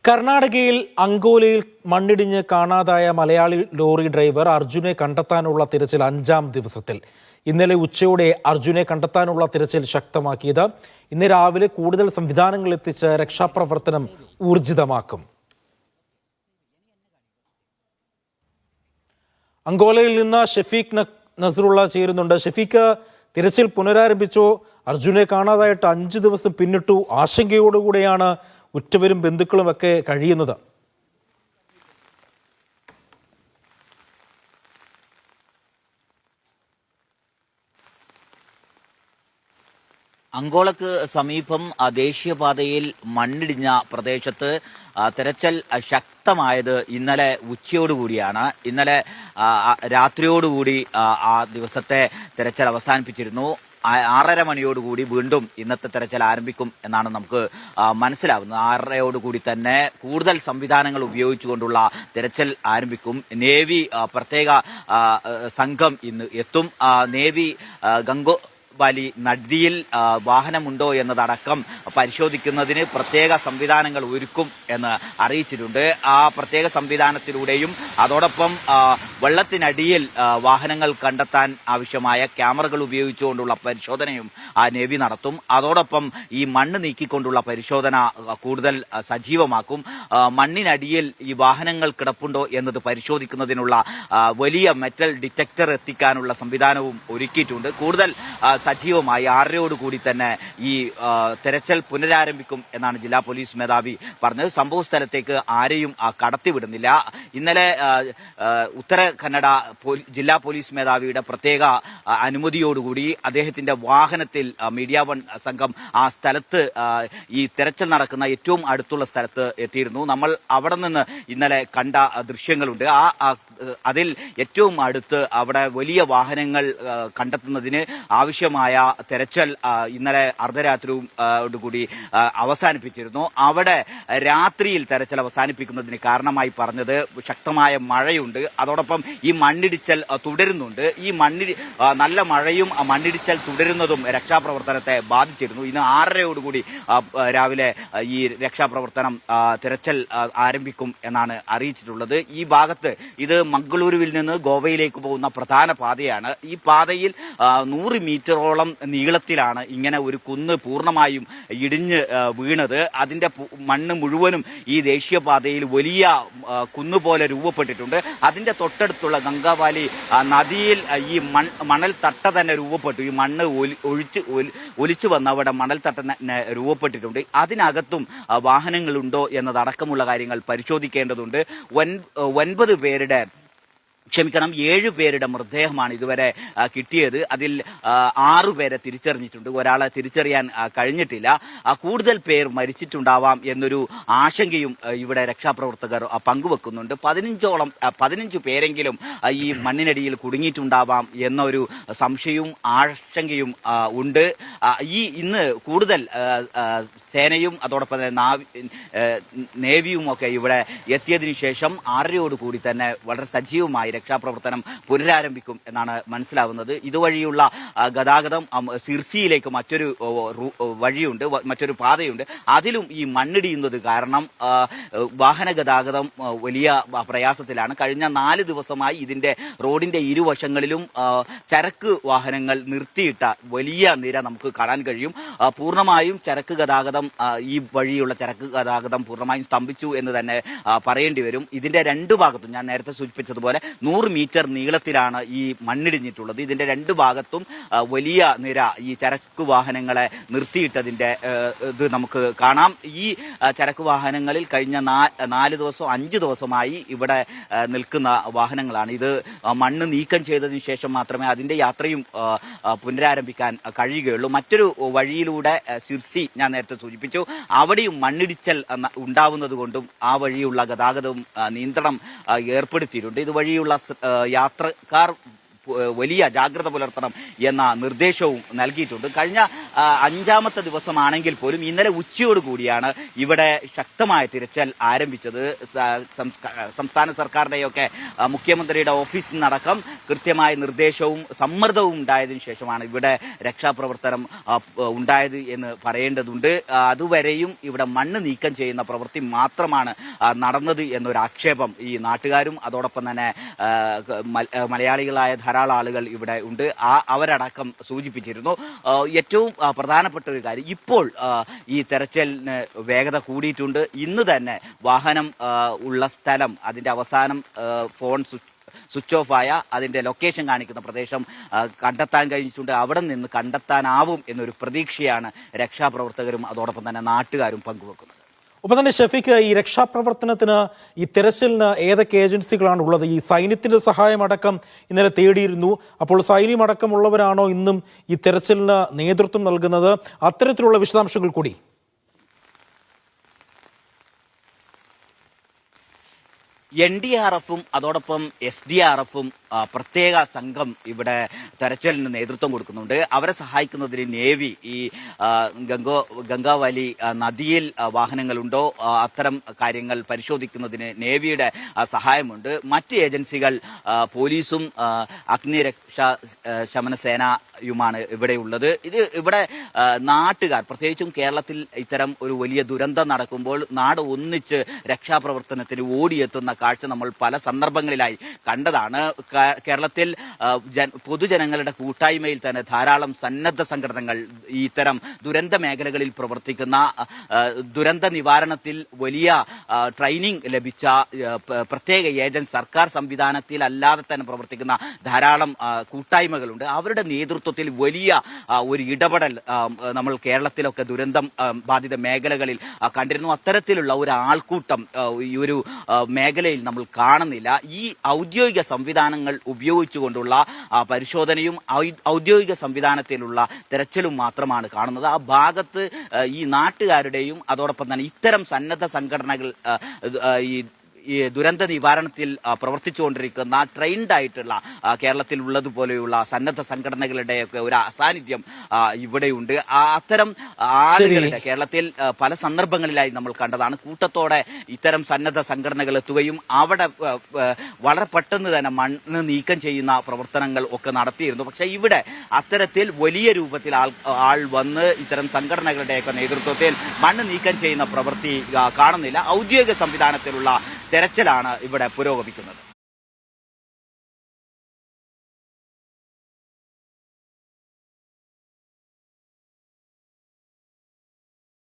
കർണാടകയിൽ അങ്കോലയിൽ മണ്ണിടിഞ്ഞ് കാണാതായ മലയാളി ലോറി ഡ്രൈവർ അർജുനെ കണ്ടെത്താനുള്ള തിരച്ചിൽ 5-ാം ദിവസത്തിൽ. ഇന്നലെ ഉച്ചയോടെ അർജുനെ കണ്ടെത്താനുള്ള തിരച്ചിൽ ശക്തമാക്കിയത്. ഇന്ന് രാവിലെ കൂടുതൽ സംവിധാനങ്ങൾ എത്തിച്ച് രക്ഷാപ്രവർത്തനം ഊർജിതമാക്കും. അങ്കോലയിൽ നിന്ന് ഷെഫീഖ് നസറുള്ള ചേരുന്നുണ്ട്. ഷെഫീഖ്, തിരച്ചിൽ പുനരാരംഭിച്ചോ? അർജുനെ കാണാതായിട്ട് 5 ദിവസം പിന്നിട്ടു. ആശങ്കയോടുകൂടെയാണ് ഉറ്റവരും ബന്ധുക്കളും ഒക്കെ കഴിയുന്നത്. അങ്കോളക്ക് സമീപം ദേശീയപാതയിൽ മണ്ണിടിഞ്ഞ പ്രദേശത്ത് തെരച്ചിൽ ശക്തമായത് ഇന്നലെ ഉച്ചയോടുകൂടിയാണ്. ഇന്നലെ രാത്രിയോടുകൂടി ആ ദിവസത്തെ തെരച്ചിൽ അവസാനിപ്പിച്ചിരുന്നു. 6:30 മണിയോടുകൂടി വീണ്ടും ഇന്നത്തെ തെരച്ചിൽ ആരംഭിക്കും എന്നാണ് നമുക്ക് മനസ്സിലാവുന്നത്. 6:30 തന്നെ കൂടുതൽ സംവിധാനങ്ങൾ ഉപയോഗിച്ചുകൊണ്ടുള്ള തെരച്ചിൽ ആരംഭിക്കും. നേവി പ്രത്യേക സംഘം ഇന്ന് എത്തും. നേവി ഗംഗോബാലി നദിയിൽ വാഹനമുണ്ടോ എന്നതടക്കം പരിശോധിക്കുന്നതിന് പ്രത്യേക സംവിധാനങ്ങൾ ഒരുക്കും എന്ന് അറിയിച്ചിട്ടുണ്ട്. ആ പ്രത്യേക സംവിധാനത്തിലൂടെയും അതോടൊപ്പം വെള്ളത്തിനടിയിൽ വാഹനങ്ങൾ കണ്ടെത്താൻ ആവശ്യമായ ക്യാമറകൾ ഉപയോഗിച്ചുകൊണ്ടുള്ള പരിശോധനയും നേവി നടത്തും. അതോടൊപ്പം ഈ മണ്ണ് നീക്കിക്കൊണ്ടുള്ള പരിശോധന കൂടുതൽ സജീവമാക്കും. മണ്ണിനടിയിൽ ഈ വാഹനങ്ങൾ കിടപ്പുണ്ടോ എന്നത് പരിശോധിക്കുന്നതിനുള്ള വലിയ മെറ്റൽ ഡിറ്റക്ടർ എത്തിക്കാനുള്ള സംവിധാനവും ഒരുക്കിയിട്ടുണ്ട്. കൂടുതൽ സജീവമായി 6:30 തന്നെ ഈ തെരച്ചിൽ പുനരാരംഭിക്കും എന്നാണ് ജില്ലാ പോലീസ് മേധാവി പറഞ്ഞത്. സംഭവ സ്ഥലത്തേക്ക് ആരെയും കടത്തിവിടുന്നില്ല. ഇന്നലെ ഉത്തര കന്നഡ ജില്ലാ പോലീസ് മേധാവിയുടെ പ്രത്യേക അനുമതിയോടുകൂടി അദ്ദേഹത്തിന്റെ വാഹനത്തിൽ മീഡിയ വൺ സംഘം ആ സ്ഥലത്ത് ഈ തെരച്ചിൽ നടക്കുന്ന ഏറ്റവും അടുത്തുള്ള സ്ഥലത്ത് എത്തിയിരുന്നു. നമ്മൾ അവിടെ നിന്ന് ഇന്നലെ കണ്ട ദൃശ്യങ്ങളുണ്ട്. അതിൽ ഏറ്റവും അടുത്ത് അവിടെ വലിയ വാഹനങ്ങൾ കണ്ടെത്തുന്നതിന് ആവശ്യമായ തെരച്ചിൽ ഇന്നലെ അർദ്ധരാത്രിയോടുകൂടി അവസാനിപ്പിച്ചിരുന്നു. അവിടെ രാത്രിയിൽ തെരച്ചിൽ അവസാനിപ്പിക്കുന്നതിന് കാരണമായി പറഞ്ഞത് ശക്തമായ മഴയുണ്ട്. അതോടൊപ്പം ഈ മണ്ണിടിച്ചൽ തുടരുന്നുണ്ട്. ഈ നല്ല മഴയും മണ്ണിടിച്ചൽ തുടരുന്നതും രക്ഷാപ്രവർത്തനത്തെ ബാധിച്ചിരുന്നു. ഇന്ന് 6:30 രാവിലെ ഈ രക്ഷാപ്രവർത്തനം തെരച്ചിൽ ആരംഭിക്കും എന്നാണ് അറിയിച്ചിട്ടുള്ളത്. ഈ ഭാഗത്ത് ഇത് മംഗളൂരുവിൽ നിന്ന് ഗോവയിലേക്ക് പോകുന്ന പ്രധാന പാതയാണ്. ഈ പാതയിൽ 100 മീറ്ററോളം നീളത്തിലാണ് ഇങ്ങനെ ഒരു കുന്ന് പൂർണ്ണമായും ഇടിഞ്ഞ് വീണത്. അതിന്റെ മണ്ണ് മുഴുവനും ഈ ദേശീയപാതയിൽ വലിയ കുന്നുപോലെ രൂപപ്പെട്ടിട്ടുണ്ട്. അതിന്റെ തൊട്ടടുത്തുള്ള ഗംഗാവാലി നദിയിൽ ഈ മണൽ തട്ട തന്നെ രൂപപ്പെട്ടു. ഈ മണ്ണ് ഒലിച്ചു വന്ന അവിടെ മണൽ തട്ട തന്നെ രൂപപ്പെട്ടിട്ടുണ്ട്. അതിനകത്തും വാഹനങ്ങളുണ്ടോ എന്നതടക്കമുള്ള കാര്യങ്ങൾ പരിശോധിക്കേണ്ടതുണ്ട്. 7 പേരുടെ മൃതദേഹമാണ് ഇതുവരെ കിട്ടിയത്. അതിൽ 6 പേരെ തിരിച്ചറിഞ്ഞിട്ടുണ്ട്. ഒരാളെ തിരിച്ചറിയാൻ കഴിഞ്ഞിട്ടില്ല. കൂടുതൽ പേർ മരിച്ചിട്ടുണ്ടാവാം എന്നൊരു ആശങ്കയും ഇവിടെ രക്ഷാപ്രവർത്തകർ പങ്കുവെക്കുന്നുണ്ട്. 15 പേരെങ്കിലും ഈ മണ്ണിനടിയിൽ കുടുങ്ങിയിട്ടുണ്ടാവാം എന്നൊരു സംശയവും ആശങ്കയും ഉണ്ട്. ഇന്ന് കൂടുതൽ സേനയും അതോടൊപ്പം തന്നെ നേവിയും ഒക്കെ ഇവിടെ എത്തിയതിനു ശേഷം 6:30 തന്നെ വളരെ സജീവമായി രക്ഷാപ്രവർത്തനം പുനരാരംഭിക്കും എന്നാണ് മനസ്സിലാവുന്നത്. ഇതുവഴിയുള്ള ഗതാഗതം സിർസിയിലേക്ക് മറ്റൊരു വഴിയുണ്ട്, മറ്റൊരു പാതയുണ്ട്. അതിലും ഈ മണ്ണിടിയുന്നത് കാരണം വാഹന ഗതാഗതം വലിയ പ്രയാസത്തിലാണ്. കഴിഞ്ഞ 4 ദിവസമായി ഇതിന്റെ റോഡിന്റെ ഇരുവശങ്ങളിലും ചരക്ക് വാഹനങ്ങൾ നിർത്തിയിട്ട വലിയ നിര നമുക്ക് കാണാൻ കഴിയും. പൂർണ്ണമായും ചരക്ക് ഗതാഗതം ഈ വഴിയുള്ള ചരക്ക് ഗതാഗതം പൂർണ്ണമായും സ്തംഭിച്ചു എന്ന് തന്നെ പറയേണ്ടി വരും. ഇതിന്റെ 2 ഭാഗത്തും ഞാൻ നേരത്തെ സൂചിപ്പിച്ചതുപോലെ 100 മീറ്റർ നീളത്തിലാണ് ഈ മണ്ണിടിഞ്ഞിട്ടുള്ളത്. ഇതിന്റെ 2 ഭാഗത്തും വലിയ നിര ഈ ചരക്ക് വാഹനങ്ങളെ നിർത്തിയിട്ടതിന്റെ ഇത് നമുക്ക് കാണാം. ഈ ചരക്ക് വാഹനങ്ങളിൽ കഴിഞ്ഞ 4 ദിവസം 5 ദിവസമായി ഇവിടെ നിൽക്കുന്ന വാഹനങ്ങളാണ്. ഇത് മണ്ണ് നീക്കം ചെയ്തതിനു ശേഷം മാത്രമേ അതിന്റെ യാത്രയും പുനരാരംഭിക്കാൻ കഴിയുകയുള്ളൂ. മറ്റൊരു വഴിയിലൂടെ സിർസി ഞാൻ നേരത്തെ സൂചിപ്പിച്ചു, അവിടെയും മണ്ണിടിച്ചൽ ഉണ്ടാവുന്നത് കൊണ്ടും ആ വഴിയുള്ള ഗതാഗതവും നിയന്ത്രണം ഏർപ്പെടുത്തിയിട്ടുണ്ട്. ഇതുവഴിയുള്ള യാത്രക്കാർ വലിയ ജാഗ്രത പുലർത്തണം എന്ന നിർദ്ദേശവും നൽകിയിട്ടുണ്ട്. കഴിഞ്ഞ 5ാമത്തെ ദിവസമാണെങ്കിൽ പോലും ഇന്നലെ ഉച്ചയോടുകൂടിയാണ് ഇവിടെ ശക്തമായ തിരച്ചിൽ ആരംഭിച്ചത്. സംസ്ഥാന സർക്കാരിന്റെയൊക്കെ മുഖ്യമന്ത്രിയുടെ ഓഫീസിൽ നിന്നടക്കം കൃത്യമായ നിർദ്ദേശവും സമ്മർദ്ദവും ഉണ്ടായതിനു ശേഷമാണ് ഇവിടെ രക്ഷാപ്രവർത്തനം ഉണ്ടായത് എന്ന് പറയേണ്ടതുണ്ട്. അതുവരെയും ഇവിടെ മണ്ണ് നീക്കം ചെയ്യുന്ന പ്രവൃത്തി മാത്രമാണ് നടന്നത് എന്നൊരു ആക്ഷേപം ഈ നാട്ടുകാരും അതോടൊപ്പം തന്നെ മലയാളികളായ ധാരാളം ആളുകൾ ഇവിടെ ഉണ്ട്. അവരടക്കം സൂചിപ്പിച്ചിരുന്നു. ഏറ്റവും പ്രധാനപ്പെട്ട ഒരു കാര്യം, ഇപ്പോൾ ഈ തെരച്ചിലിന് വേഗത കൂടിയിട്ടുണ്ട്. ഇന്ന് തന്നെ വാഹനം ഉള്ള സ്ഥലം, അതിന്റെ അവസാനം ഫോൺ സ്വിച്ച് ഓഫ് ആയ അതിന്റെ ലൊക്കേഷൻ കാണിക്കുന്ന പ്രദേശം കണ്ടെത്താൻ കഴിഞ്ഞിട്ടുണ്ട്. അവിടെ നിന്ന് കണ്ടെത്താനാവും എന്നൊരു പ്രതീക്ഷയാണ് രക്ഷാപ്രവർത്തകരും അതോടൊപ്പം തന്നെ നാട്ടുകാരും പങ്കുവെക്കുന്നത്. ഒപ്പം തന്നെ ഷെഫീഖ്, ഈ രക്ഷാപ്രവർത്തനത്തിന് ഈ തെരച്ചിലിന് ഏതൊക്കെ ഏജൻസികളാണ് ഉള്ളത്? ഈ സൈന്യത്തിന്റെ സഹായമടക്കം ഇന്നലെ തേടിയിരുന്നു. അപ്പോൾ സൈന്യമടക്കമുള്ളവരാണോ ഇന്നും ഈ തെരച്ചിലിന് നേതൃത്വം നൽകുന്നത്? അത്തരത്തിലുള്ള വിശദാംശങ്ങൾ കൂടി. NDRF-ഉം അതോടൊപ്പം SDRF-ഉം പ്രത്യേക സംഘം ഇവിടെ തെരച്ചിലിന് നേതൃത്വം കൊടുക്കുന്നുണ്ട്. അവരെ സഹായിക്കുന്നതിന് നേവി, ഈ ഗംഗാവലി നദിയിൽ വാഹനങ്ങളുണ്ടോ അത്തരം കാര്യങ്ങൾ പരിശോധിക്കുന്നതിന് നേവിയുടെ സഹായമുണ്ട്. മറ്റ് ഏജൻസികൾ പോലീസും അഗ്നിരക്ഷാ ശമന സേനയുമാണ് ഇവിടെയുള്ളത്. ഇവിടെ നാട്ടുകാർ, പ്രത്യേകിച്ചും കേരളത്തിൽ ഇത്തരം ഒരു വലിയ ദുരന്തം നടക്കുമ്പോൾ നാട് ഒന്നിച്ച് രക്ഷാപ്രവർത്തനത്തിന് ഓടിയെത്തുന്ന കാഴ്ച നമ്മൾ പല സന്ദർഭങ്ങളിലായി കണ്ടതാണ്. കേരളത്തിൽ പൊതുജനങ്ങളുടെ കൂട്ടായ്മയിൽ തന്നെ ധാരാളം സന്നദ്ധ സംഘടനകൾ ഇത്തരം ദുരന്ത മേഖലകളിൽ പ്രവർത്തിക്കുന്ന, ദുരന്ത നിവാരണത്തിൽ വലിയ ട്രെയിനിങ് ലഭിച്ച പ്രത്യേക ഏജൻസി, സർക്കാർ സംവിധാനത്തിൽ അല്ലാതെ തന്നെ പ്രവർത്തിക്കുന്ന ധാരാളം കൂട്ടായ്മകളുണ്ട്. അവരുടെ നേതൃത്വത്തിൽ വലിയ ഒരു ഇടപെടൽ നമ്മൾ കേരളത്തിലൊക്കെ ദുരന്തം ബാധിത മേഖലകളിൽ കണ്ടിരുന്നു. അത്തരത്തിലുള്ള ഒരു ആൾക്കൂട്ടം ഈ ഒരു മേഖലയിൽ നമ്മൾ കാണുന്നില്ല. ഈ ഔദ്യോഗിക സംവിധാനങ്ങൾ ഉപയോഗിച്ചുകൊണ്ടുള്ള പരിശോധനയും ഔദ്യോഗിക സംവിധാനത്തിലുള്ള തെരച്ചിലും മാത്രമാണ് കാണുന്നത്. ആ ഭാഗത്ത് ഈ നാട്ടുകാരുടെയും അതോടൊപ്പം തന്നെ ഇത്തരം സന്നദ്ധ സംഘടനകൾ ഈ ദുരന്ത നിവാരണത്തിൽ പ്രവർത്തിച്ചുകൊണ്ടിരിക്കുന്ന ട്രെയിൻഡ് ആയിട്ടുള്ള കേരളത്തിൽ ഉള്ളതുപോലെയുള്ള സന്നദ്ധ സംഘടനകളുടെയൊക്കെ ഒരു അസാന്നിധ്യം ഇവിടെയുണ്ട്. അത്തരം ആളുകളുടെ കേരളത്തിൽ പല സന്ദർഭങ്ങളിലായി നമ്മൾ കണ്ടതാണ്. കൂട്ടത്തോടെ ഇത്തരം സന്നദ്ധ സംഘടനകൾ എത്തുകയും അവിടെ വളരെ പെട്ടെന്ന് തന്നെ മണ്ണ് നീക്കം ചെയ്യുന്ന പ്രവർത്തനങ്ങൾ ഒക്കെ നടത്തിയിരുന്നു. പക്ഷെ ഇവിടെ അത്തരത്തിൽ വലിയ രൂപത്തിൽ ആൾ വന്ന് ഇത്തരം സംഘടനകളുടെയൊക്കെ നേതൃത്വത്തിൽ മണ്ണ് നീക്കം ചെയ്യുന്ന പ്രവൃത്തി കാണുന്നില്ല. ഔദ്യോഗിക സംവിധാനത്തിലുള്ള തെരച്ചിലാണ് ഇവിടെ പുരോഗമിക്കുന്നത്.